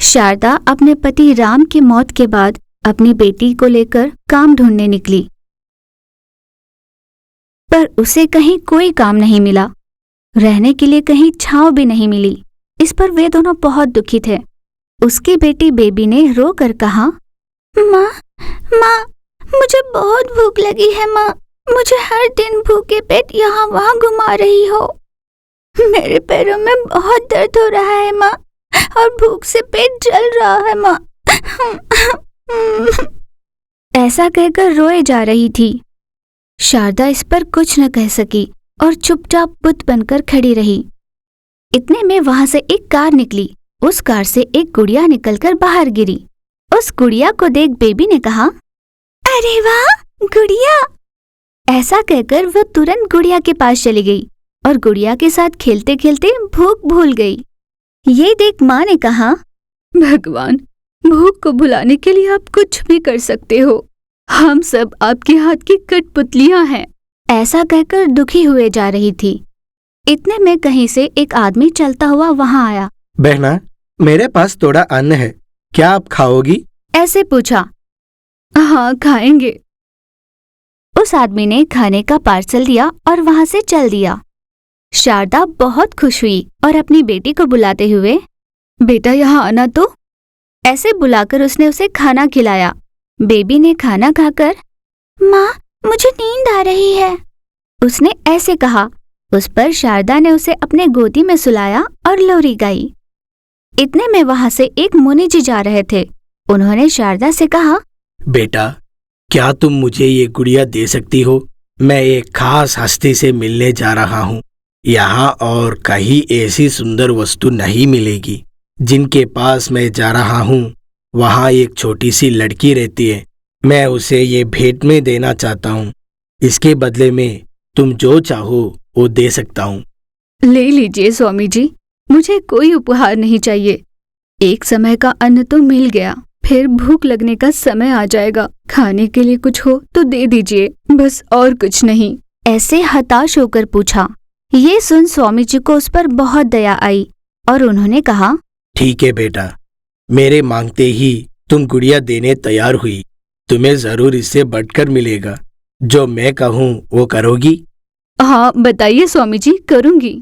शारदा अपने पति राम की मौत के बाद अपनी बेटी को लेकर काम ढूंढने निकली, पर उसे कहीं कोई काम नहीं मिला। रहने के लिए कहीं छांव भी नहीं मिली। इस पर वे दोनों बहुत दुखी थे। उसकी बेटी बेबी ने रो कर कहा, माँ माँ, मुझे बहुत भूख लगी है माँ। मुझे हर दिन भूखे पेट यहाँ वहाँ घुमा रही हो। मेरे पैरों में बहुत दर्द हो रहा है माँ, और भूख से पेट जल रहा है माँ। ऐसा कहकर रोए जा रही थी। शारदा इस पर कुछ न कह सकी और चुपचाप बुत बनकर खड़ी रही। इतने में वहां से एक कार निकली। उस कार से एक गुड़िया निकलकर बाहर गिरी। उस गुड़िया को देख बेबी ने कहा, अरे वाह गुड़िया। ऐसा कहकर वो तुरंत गुड़िया के पास चली गई और गुड़िया के साथ खेलते खेलते भूख भूल गई। ये देख माँ ने कहा, भगवान, भूख को भुलाने के लिए आप कुछ भी कर सकते हो। हम सब आपके हाथ की कठपुतलियां हैं। ऐसा कहकर दुखी हुए जा रही थी। इतने में कहीं से एक आदमी चलता हुआ वहां आया। बहना, मेरे पास थोड़ा अन्न है, क्या आप खाओगी? ऐसे पूछा। हाँ खाएंगे। उस आदमी ने खाने का पार्सल दिया और वहां से चल दिया। शारदा बहुत खुश हुई और अपनी बेटी को बुलाते हुए, बेटा यहाँ आना तो। ऐसे बुलाकर उसने उसे खाना खिलाया। बेबी ने खाना खाकर, माँ मुझे नींद आ रही है, उसने ऐसे कहा। उस पर शारदा ने उसे अपने गोदी में सुलाया और लोरी गाई। इतने में वहां से एक मुनि जी जा रहे थे। उन्होंने शारदा से कहा, बेटा, क्या तुम मुझे ये गुड़िया दे सकती हो? मैं एक खास हस्ती से मिलने जा रहा हूँ। यहाँ और कहीं ऐसी सुंदर वस्तु नहीं मिलेगी। जिनके पास मैं जा रहा हूँ वहाँ एक छोटी सी लड़की रहती है। मैं उसे ये भेंट में देना चाहता हूँ। इसके बदले में तुम जो चाहो वो दे सकता हूँ। ले लीजिए स्वामी जी, मुझे कोई उपहार नहीं चाहिए। एक समय का अन्न तो मिल गया, फिर भूख लगने का समय आ जाएगा। खाने के लिए कुछ हो तो दे दीजिए, बस और कुछ नहीं। ऐसे हताश होकर पूछा। ये सुन स्वामी जी को उस पर बहुत दया आई और उन्होंने कहा, ठीक है बेटा, मेरे मांगते ही तुम गुड़िया देने तैयार हुई। तुम्हें जरूर इससे बढ़कर मिलेगा। जो मैं कहूँ वो करोगी? हाँ बताइए स्वामी जी, करूँगी।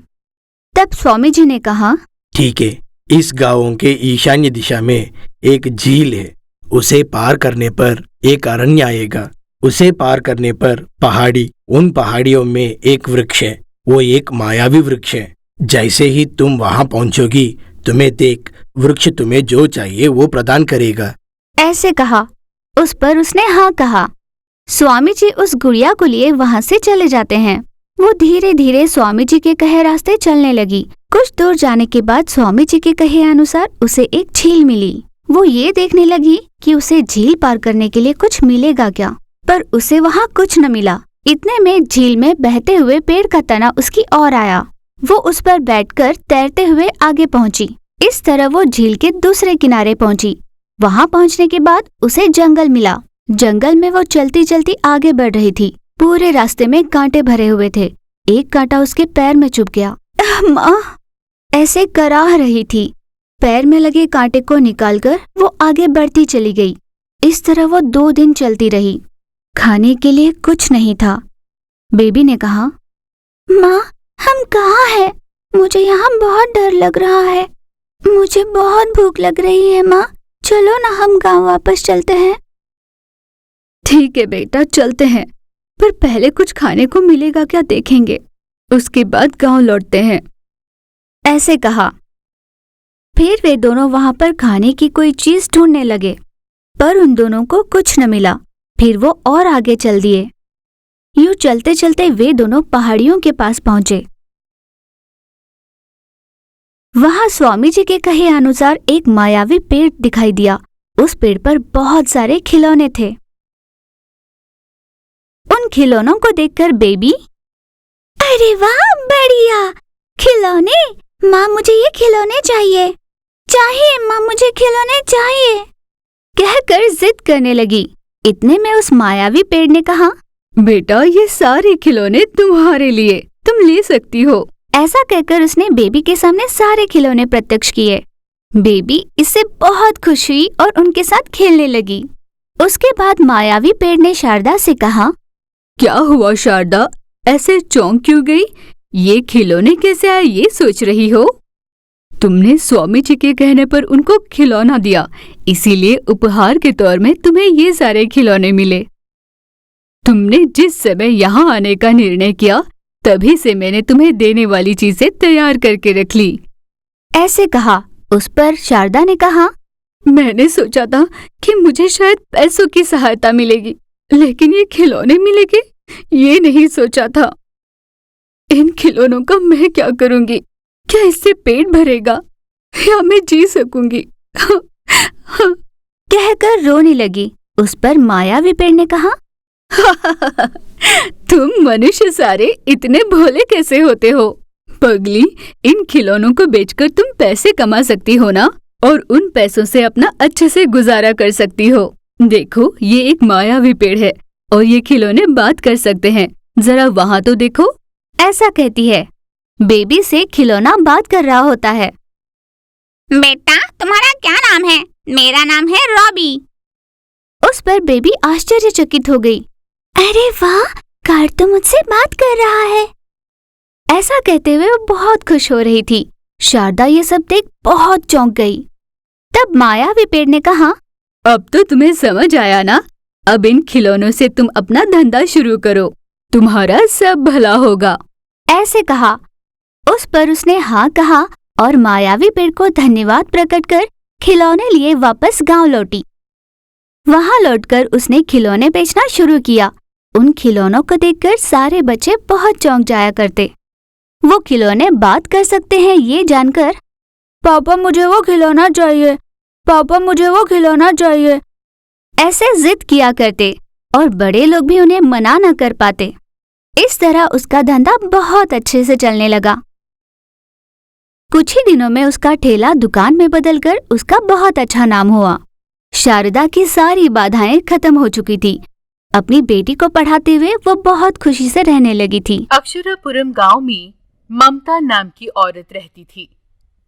तब स्वामी जी ने कहा, ठीक है, इस गांव के ईशान्य दिशा में एक झील है। उसे पार करने पर एक अरण्य आएगा। उसे पार करने पर पहाड़ी, उन पहाड़ियों में एक वृक्ष है। वो एक मायावी वृक्ष है। जैसे ही तुम वहां पहुंचोगी, तुम्हें देख वृक्ष तुम्हें जो चाहिए वो प्रदान करेगा। ऐसे कहा। उस पर उसने हाँ कहा। स्वामी जी उस गुड़िया को लिए वहां से चले जाते हैं। वो धीरे धीरे स्वामी जी के कहे रास्ते चलने लगी। कुछ दूर जाने के बाद स्वामी जी के कहे अनुसार उसे एक झील मिली। वो ये देखने लगी कि उसे झील पार करने के लिए कुछ मिलेगा क्या, पर उसे वहाँ कुछ न मिला। इतने में झील में बहते हुए पेड़ का तना उसकी ओर आया। वो उस पर बैठकर तैरते हुए आगे पहुंची। इस तरह वो झील के दूसरे किनारे पहुंची। वहां पहुंचने के बाद उसे जंगल मिला। जंगल में वो चलती चलती आगे बढ़ रही थी। पूरे रास्ते में कांटे भरे हुए थे। एक कांटा उसके पैर में चुभ गया। माँ, ऐसे कराह रही थी। पैर में लगे कांटे को निकालकर वो आगे बढ़ती चली गई। इस तरह वो 2 दिन चलती रही। खाने के लिए कुछ नहीं था। बेबी ने कहा, माँ हम कहाँ हैं? मुझे यहाँ बहुत डर लग रहा है। मुझे बहुत भूख लग रही है माँ, चलो ना हम गांव वापस चलते हैं। ठीक है बेटा, चलते हैं, पर पहले कुछ खाने को मिलेगा क्या देखेंगे, उसके बाद गांव लौटते हैं। ऐसे कहा। फिर वे दोनों वहां पर खाने की कोई चीज ढूंढने लगे, पर उन दोनों को कुछ न मिला। फिर वो और आगे चल दिए। यूं चलते चलते वे दोनों पहाड़ियों के पास पहुंचे। वहां स्वामी जी के कहे अनुसार एक मायावी पेड़ दिखाई दिया। उस पेड़ पर बहुत सारे खिलौने थे। उन खिलौनों को देखकर बेबी, अरे वाह बढ़िया खिलौने, माँ मुझे ये खिलौने चाहिए, चाहिए माँ मुझे खिलौने चाहिए, कहकर जिद करने लगी। इतने में उस मायावी पेड़ ने कहा, बेटा ये सारे खिलौने तुम्हारे लिए, तुम ले सकती हो। ऐसा कहकर उसने बेबी के सामने सारे खिलौने प्रत्यक्ष किए। बेबी इससे बहुत खुश हुई और उनके साथ खेलने लगी। उसके बाद मायावी पेड़ ने शारदा से कहा, क्या हुआ शारदा, ऐसे चौंक क्यों गई? ये खिलौने कैसे आए ये सोच रही हो? तुमने स्वामी जी के कहने पर उनको खिलौना दिया, इसीलिए उपहार के तौर में तुम्हें ये सारे खिलौने मिले। तुमने जिस समय यहाँ आने का निर्णय किया तभी से मैंने तुम्हें देने वाली चीजें तैयार करके रख ली। ऐसे कहा। उस पर शारदा ने कहा, मैंने सोचा था कि मुझे शायद पैसों की सहायता मिलेगी, लेकिन ये खिलौने मिलेंगे ये नहीं सोचा था। इन खिलौनों का मैं क्या करूंगी? क्या इससे पेट भरेगा या मैं जी सकूंगी? कहकर रोने लगी। उस पर मायावी पेड़ ने कहा, तुम मनुष्य सारे इतने भोले कैसे होते हो? पगली, इन खिलौनों को बेचकर तुम पैसे कमा सकती हो ना, और उन पैसों से अपना अच्छे से गुजारा कर सकती हो। देखो, ये एक मायावी पेड़ है और ये खिलौने बात कर सकते हैं। जरा वहाँ तो देखो। ऐसा कहती है। बेबी से खिलौना बात कर रहा होता है। बेटा, तुम्हारा क्या नाम है? मेरा नाम है रॉबी। उस पर बेबी आश्चर्यचकित हो गई। अरे वाह, कार तो मुझसे बात कर रहा है। ऐसा कहते हुए वो बहुत खुश हो रही थी। शारदा ये सब देख बहुत चौंक गई। तब मायावी पेड़ ने कहा, अब तो तुम्हें समझ आया ना? अब इन खिलौनों से तुम अपना धंधा शुरू करो, तुम्हारा सब भला होगा। ऐसे कहा। उस पर उसने हाँ कहा और मायावी पेड़ को धन्यवाद प्रकट कर खिलौने लिए वापस गांव लौटी। वहां लौटकर उसने खिलौने बेचना शुरू किया। उन खिलौनों को देखकर सारे बच्चे बहुत चौंक जाया करते। वो खिलौने बात कर सकते हैं ये जानकर, पापा मुझे वो खिलौना चाहिए, पापा मुझे वो खिलौना चाहिए, ऐसे जिद किया करते और बड़े लोग भी उन्हें मना न कर पाते। इस तरह उसका धंधा बहुत अच्छे से चलने लगा। कुछ ही दिनों में उसका ठेला दुकान में बदलकर उसका बहुत अच्छा नाम हुआ। शारदा की सारी बाधाएं खत्म हो चुकी थी। अपनी बेटी को पढ़ाते हुए वो बहुत खुशी से रहने लगी थी। अक्षरापुरम गांव में ममता नाम की औरत रहती थी।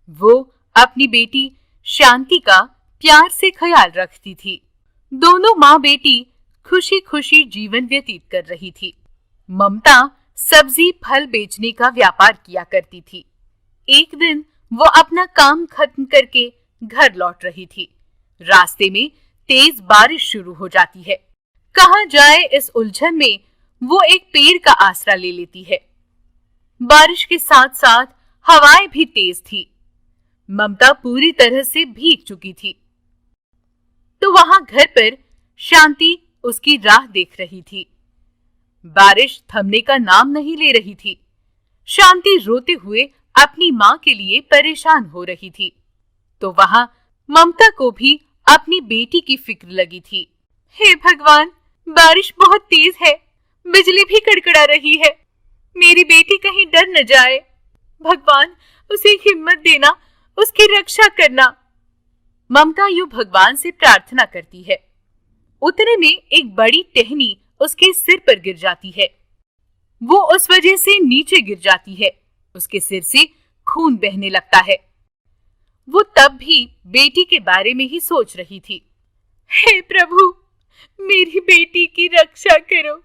वो अपनी बेटी शांति का प्यार से ख्याल रखती थी। दोनों माँ बेटी खुशी खुशी जीवन व्यतीत कर रही थी। ममता सब्जी फल बेचने का व्यापार किया करती थी। एक दिन वो अपना काम खत्म करके घर लौट रही थी। रास्ते में तेज बारिश शुरू हो जाती है। कहाँ जाए इस उलझन में वो एक पेड़ का आसरा ले लेती है। बारिश के साथ साथ हवाएं भी तेज थी। ममता पूरी तरह से भीग चुकी थी। तो वहां घर पर शांति उसकी राह देख रही थी। बारिश थमने का नाम नहीं ले रही थी। शांति रोते हुए अपनी माँ के लिए परेशान हो रही थी। तो वहां ममता को भी अपनी बेटी की फिक्र लगी थी। हे भगवान, बारिश बहुत तेज है, बिजली भी कड़कड़ा रही है। मेरी बेटी कहीं डर न जाए। भगवान, उसे हिम्मत देना, उसकी रक्षा करना। ममता यूं भगवान से प्रार्थना करती है। उतने में एक बड़ी टहनी उसके सिर पर गिर जाती है। वो उस वजह से नीचे गिर जाती है। उसके सिर से खून बहने लगता है। वो तब भी बेटी के बारे में ही सोच रही थी। हे प्रभु, मेरी बेटी की रक्षा करो।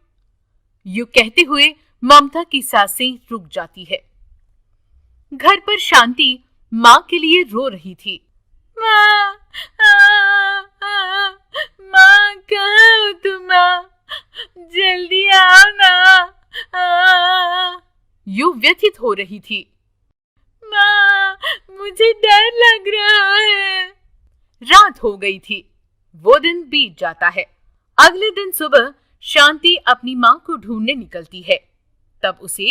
यूं कहते हुए ममता की सांसें रुक जाती है। घर पर शांति माँ के लिए रो रही थी। माँ, माँ कहाँ हो तुम? माँ, जल्दी आओ ना। यूं व्यथित हो रही थी। माँ, मुझे डर लग रहा है। रात हो गई थी। वो दिन बीत जाता है। अगले दिन सुबह शांति अपनी माँ को ढूंढने निकलती है। तब उसे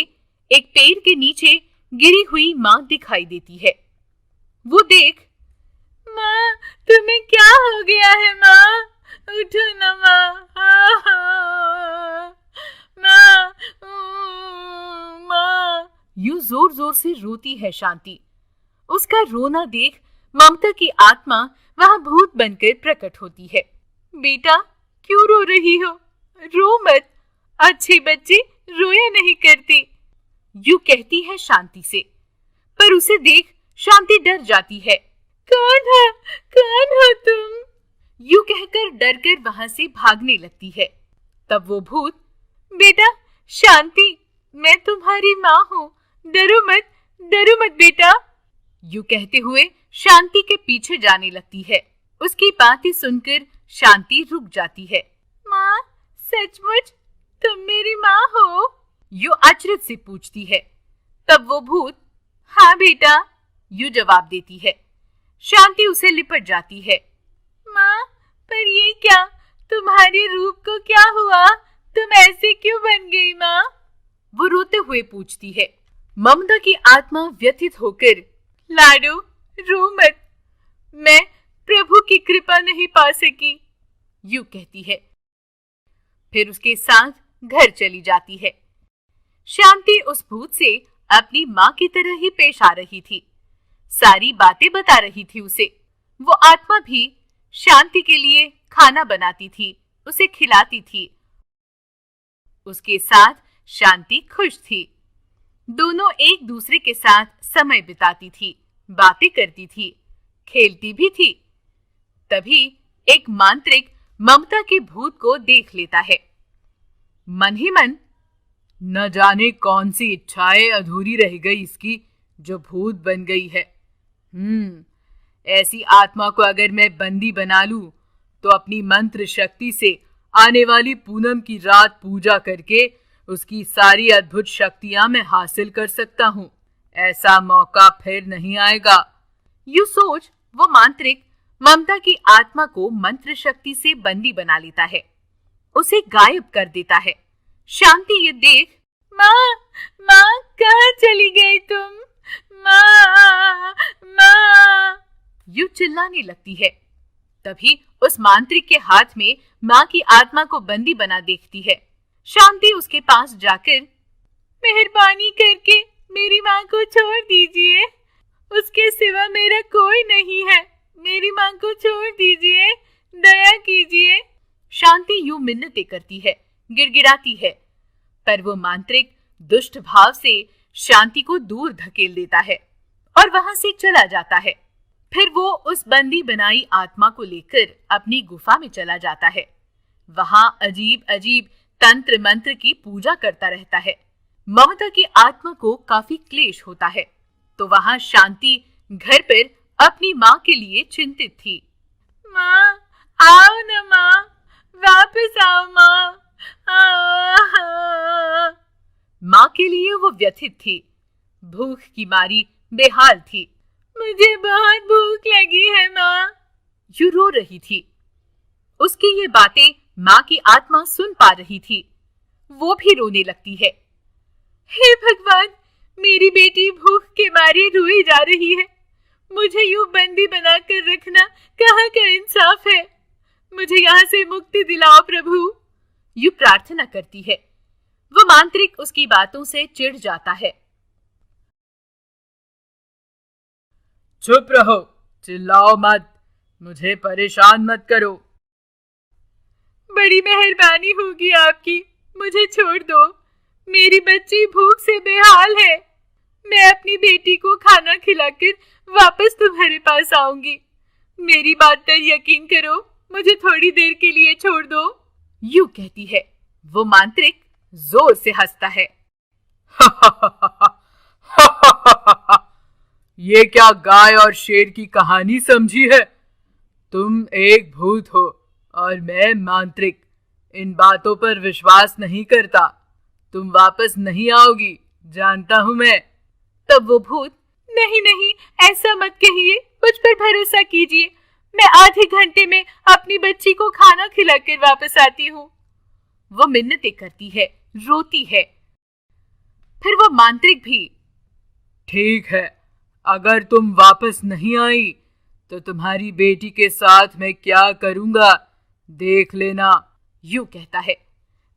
एक पेड़ के नीचे गिरी हुई माँ दिखाई देती है। वो देख, माँ, तुम्हें क्या हो गया है? माँ, उठो ना माँ। माँ, माँ, यूं जोर जोर से रोती है शांति। उसका रोना देख ममता की आत्मा वहां भूत बनकर प्रकट होती है। बेटा, क्यों रो रही हो? रो मत, अच्छे बच्चे रोया नहीं करते। यूं कहती है शांति से। पर उसे देख शांति डर जाती है। कौन हो तुम? यूं कहकर डर कर वहां से भागने लगती है। तब वो भूत, बेटा शांति, मैं तुम्हारी माँ हूँ, डरो मत बेटा, यूं कहते हुए शांति के पीछे जाने लगती है। उसकी बातें सुनकर शांति रुक जाती है। माँ, सचमुच तुम मेरी माँ हो? यूं अचरज से पूछती है। तब वो भूत, हाँ बेटा, यूं जवाब देती है। शांति उसे लिपट जाती है। माँ, पर ये क्या, तुम्हारे रूप को क्या हुआ? तुम ऐसे क्यों बन गई माँ? वो रोते हुए पूछती है। ममता की आत्मा व्यथित होकर, लाडो रो मत, मैं प्रभु की कृपा नहीं पा सकी, यूं कहती है। फिर उसके साथ घर चली जाती है। शांति उस भूत से अपनी माँ की तरह ही पेश आ रही थी, सारी बातें बता रही थी उसे। वो आत्मा भी शांति के लिए खाना बनाती थी, उसे खिलाती थी। उसके साथ शांति खुश थी। दोनों एक दूसरे के साथ समय बिताती थी, बातें करती थी, खेलती भी थी। तभी एक मांत्रिक ममता के भूत को देख लेता है। मन ही मन, न जाने कौन सी इच्छाएं अधूरी रह गई इसकी, जो भूत बन गई है। ऐसी आत्मा को अगर मैं बंदी बना लूं, तो अपनी मंत्र शक्ति से आने वाली पूनम की रात पूजा करके उसकी सारी अद्भुत शक्तियां मैं हासिल कर सकता हूँ। ऐसा मौका फिर नहीं आएगा। यूं सोच वो मांत्रिक ममता की आत्मा को मंत्र शक्ति से बंदी बना लेता है, उसे गायब कर देता है। शांति ये देख, माँ कहाँ चली गई तुम? माँ, यूं चिल्लाने लगती है। तभी उस मांत्रिक के हाथ में माँ की आत्मा को बंदी बना देखती है। शांति उसके पास जाकर, मेहरबानी करके मेरी माँ को छोड़ दीजिए, उसके सिवा मेरा कोई नहीं है, मेरी माँ को छोड़ दीजिए, दया कीजिए। शांति यूं मिन्नतें करती है, गिड़गिड़ाती है, पर वो मांत्रिक दुष्ट भाव से शांति को दूर धकेल देता है और वहां से चला जाता है। फिर वो उस बंदी बनाई आत्मा को लेकर अपनी गुफा में चला जाता है। वहां अजीब अजीब तंत्र मंत्र की पूजा करता रहता है। ममता की आत्मा को काफी क्लेश होता है, तो वहां शांति घर पर अपनी माँ के लिए चिंतित थी। माँ, आओ न माँ, वापस आओ माँ। माँ के लिए वो व्यथित थी, भूख की मारी बेहाल थी। मुझे बहुत भूख लगी है माँ, यूं रो रही थी। उसकी ये बातें माँ की आत्मा सुन पा रही थी। वो भी रोने लगती है। हे भगवान, मेरी बेटी भूख के मारे रोई जा रही है, मुझे यूं बंदी बनाकर रखना कहाँ का इंसाफ है? मुझे यहाँ से मुक्ति दिलाओ प्रभु, यूं प्रार्थना करती है। वो मांत्रिक उसकी बातों से चिढ़ जाता है। चुप रहो, चिल्लाओ मत, मुझे परेशान मत करो। बड़ी मेहरबानी होगी आपकी, मुझे छोड़ दो, मेरी बच्ची भूख से बेहाल है। मैं अपनी बेटी को खाना खिलाकर वापस तुम्हारे पास आऊंगी। मेरी बात पर यकीन करो, मुझे थोड़ी देर के लिए छोड़ दो, यूं कहती है। वो मांत्रिक जोर से हंसता है। ये क्या गाय और शेर की कहानी समझी है? तुम एक भूत हो और मैं मांत्रिक, इन बातों पर विश्वास नहीं करता। तुम वापस नहीं आओगी, जानता हूं मैं। तब वो भूत, नहीं, ऐसा मत कहिए, मुझ पर भरोसा कीजिए, मैं आधे घंटे में अपनी बच्ची को खाना खिलाकर वापस आती हूँ। वो मिन्नतें करती है, रोती है। फिर वो मांत्रिक भी, ठीक है, अगर तुम वापस नहीं आई तो तुम्हारी बेटी के साथ मैं क्या करूंगा देख लेना, यूं कहता है।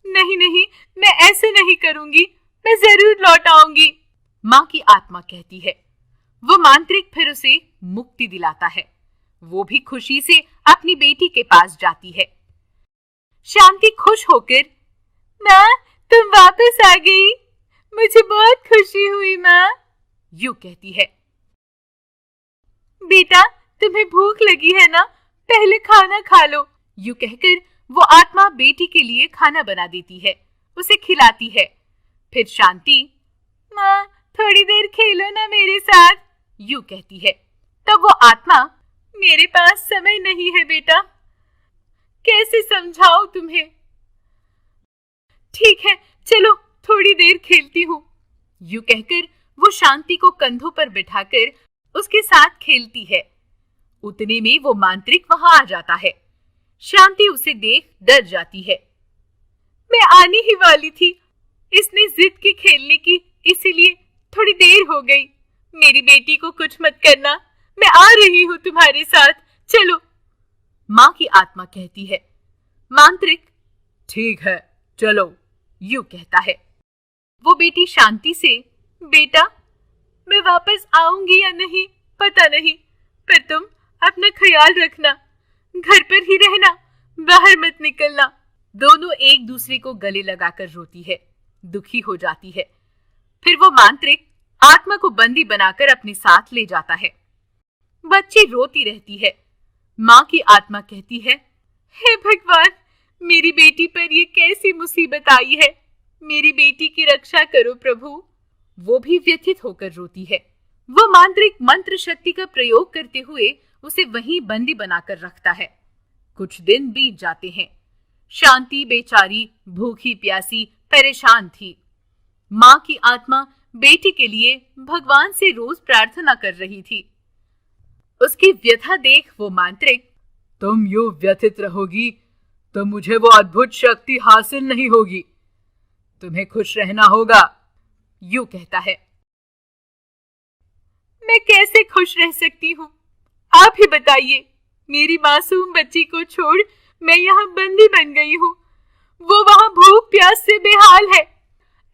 नहीं, मैं ऐसे नहीं करूंगी, मैं जरूर लौट आऊंगी, माँ की आत्मा कहती है। वो मांत्रिक फिर उसे मुक्ति दिलाता है। वो भी खुशी से अपनी बेटी के पास जाती है। शांति खुश होकर, माँ तुम वापस आ गई, मुझे बहुत खुशी हुई माँ, यूं कहती है। बेटा तुम्हें भूख लगी है ना, पहले खाना खा लो। यूं कहकर वो आत्मा बेटी के लिए खाना बना देती है, उसे खिलाती है। फिर शांति, माँ थोड़ी देर खेलो ना मेरे साथ, यूं कहती है। तब वो आत्मा, मेरे पास समय नहीं है बेटा, कैसे समझाऊं तुम्हें। ठीक है चलो थोड़ी देर खेलती हूँ, यूं कहकर वो शांति को कंधों पर बिठाकर उसके साथ खेलती है। उतने में वो मांत्रिक वहां आ जाता है। शांति उसे देख डर जाती है। मैं आने ही वाली थी, इसने जिद की खेलने की, इसीलिए थोड़ी देर हो गई। मेरी बेटी को कुछ मत करना, मैं आ रही हूँ तुम्हारे साथ, चलो, माँ की आत्मा कहती है। मांत्रिक, ठीक है चलो, यूं कहता है। वो बेटी शांति से, बेटा मैं वापस आऊंगी या नहीं पता नहीं, पर तुम अपना ख्याल रखना, घर पर ही रहना, बाहर मत निकलना। दोनों एक दूसरे को गले लगाकर रोती है, दुखी हो जाती है। फिर वो मांत्रिक आत्मा को बंदी बनाकर अपने साथ ले जाता है। बच्ची रोती रहती है। माँ की आत्मा कहती है, हे भगवान, मेरी बेटी पर ये कैसी मुसीबत आई है, मेरी बेटी की रक्षा करो प्रभु। वो भी व्यथित होकर रोती है। वो मांत्रिक मंत्र शक्ति का प्रयोग करते हुए उसे वहीं बंदी बनाकर रखता है। कुछ दिन बीत जाते हैं। शांति बेचारी भूखी प्यासी परेशान थी। माँ की आत्मा बेटी के लिए भगवान से रोज प्रार्थना कर रही थी। उसकी व्यथा देख वो मांत्रिक, तुम यूं व्यथित रहोगी तो मुझे वो अद्भुत शक्ति हासिल नहीं होगी, तुम्हें खुश रहना होगा, यूं कहता है। मैं कैसे खुश रह सकती हूँ, आप ही बताइए। मेरी मासूम बच्ची को छोड़ मैं यहाँ बंदी बन गई हूँ, वो वहाँ भूख प्यास से बेहाल है।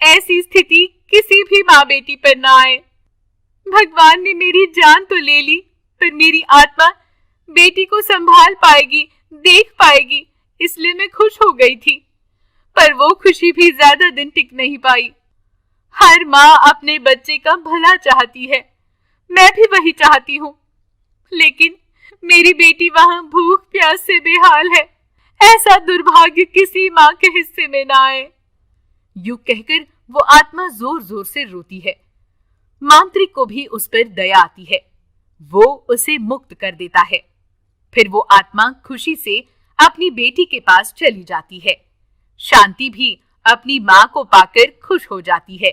ऐसी स्थिति किसी भी माँ बेटी पर ना आए। भगवान ने मेरी जान तो ले ली, पर मेरी आत्मा बेटी को संभाल पाएगी, देख पाएगी, इसलिए मैं खुश हो गई थी। पर वो खुशी भी ज्यादा दिन टिक नहीं पाई। हर माँ अपने बच्चे का भला चाहती है, मैं भी वही चाहती हूँ, लेकिन मेरी बेटी वहाँ भूख प्यास से बेहाल है। ऐसा दुर्भाग्य किसी माँ के हिस्से में ना आए। यूं कहकर वो आत्मा जोर जोर से रोती है। मांत्रिक को भी उस पर दया आती है। वो उसे मुक्त कर देता है। फिर वो आत्मा खुशी से अपनी बेटी के पास चली जाती है। शांति भी अपनी माँ को पाकर खुश हो जाती है।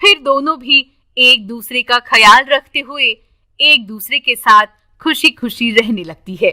फिर दोनों भी एक दूसरे का ख्याल रखते हुए एक दूसरे के साथ खुशी खुशी रहने लगती है।